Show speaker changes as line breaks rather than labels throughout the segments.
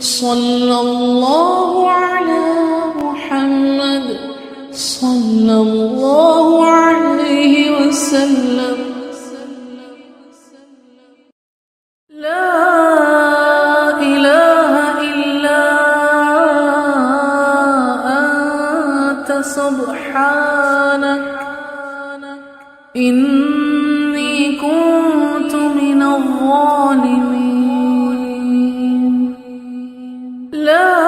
صلى الله على محمد صلى الله عليه وسلم. لا إله إلا أنت سبحانك إني كنت من الظالمين. لا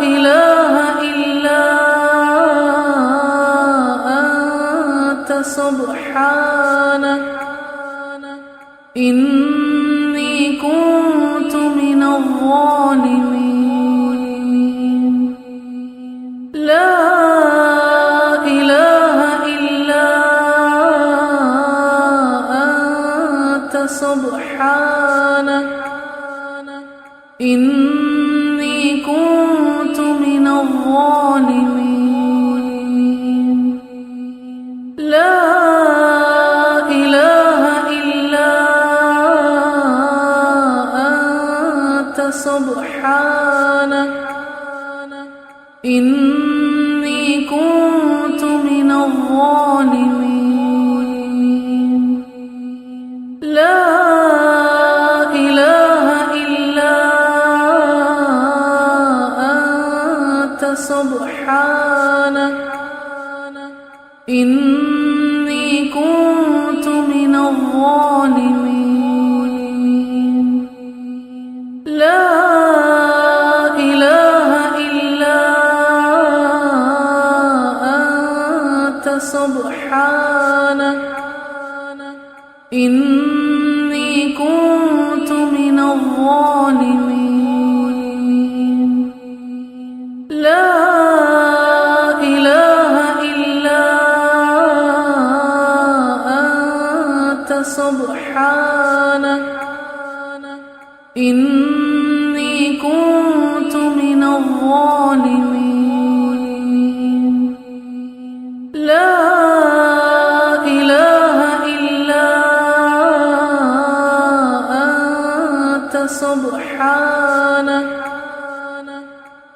إله إلا أنت سبحانك إني كنت من الظالمين. لا إله إلا أنت سبحانك إني كنت من الظالمين. لا إله إلا أنت سبحانك إني كنت من الظالمين. لا إله إلا أنت سبحانك إني كنت من الظالمين. لا إله إلا أنت سبحانك إني كنت من الظالمين. لا إله إلا أنت سبحانك إني كنت من الظالمين. لا إله إلا أنت سبحانك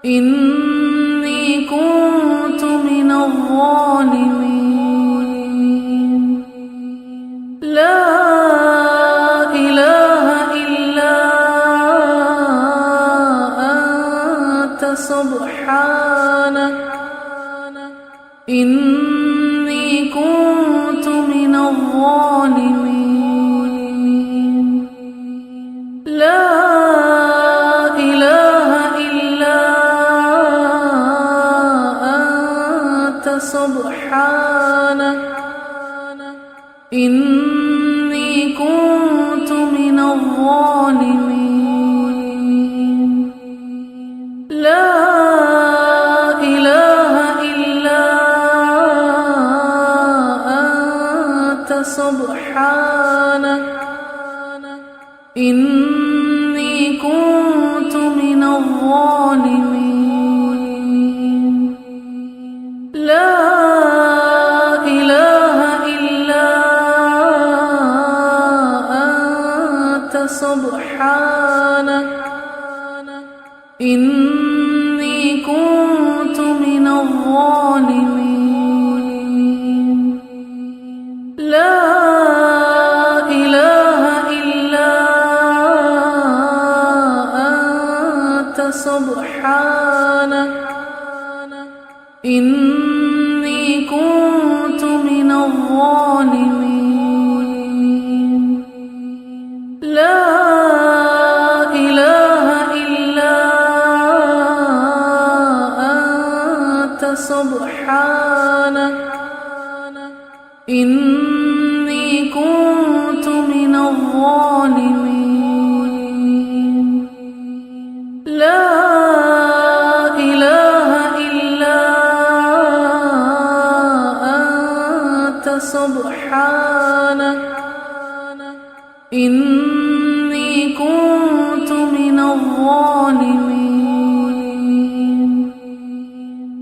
إني كنت من الظالمين. لا إله إلا أنت سبحانك إني كنت من الظالمين. لا إله إلا أنت سبحانك إني كنت من الظالمين. لا إله إلا أنت سبحانك إني كنت من الظالمين. لا إله إلا أنت سبحانك إني كنت من الظالمين. لا إله إلا أنت سبحانك إني كنت من الظالمين. لا إله إلا أنت سبحانك إني كنت من الظالمين. لا إله إلا أنت سبحانك إني كنت من الظالمين.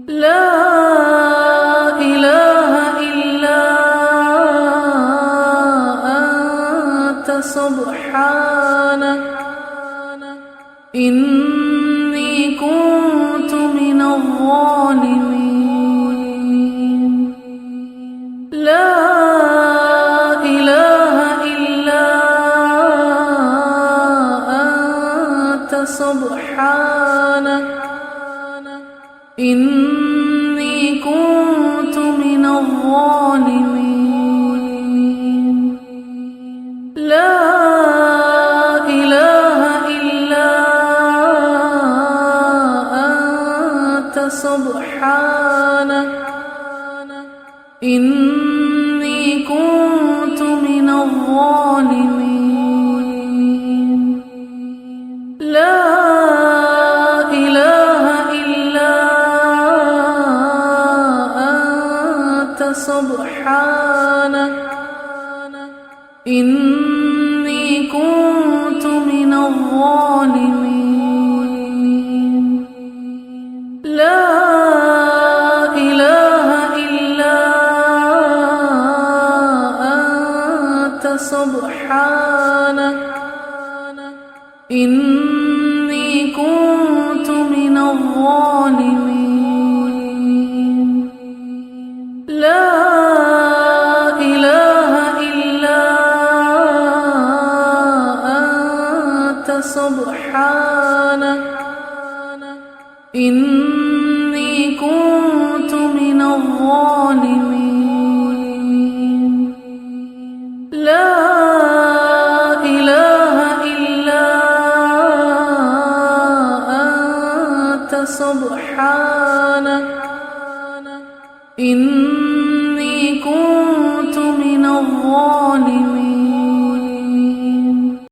لا إله إلا أنت سبحانك إني كنت من الظالمين لا إله إلا أنت سبحانك إني كنت من الظالمين لا إله إلا أنت سبحانك إني كنت من الظالمين لا إله إلا أنت سبحانك إني كنت من الظالمين لا إله إلا أنت سبحانك إني كنت من الظالمين لا إله إلا أنت سبحانك إني كنت من الظالمين لا إله إلا أنت سبحانك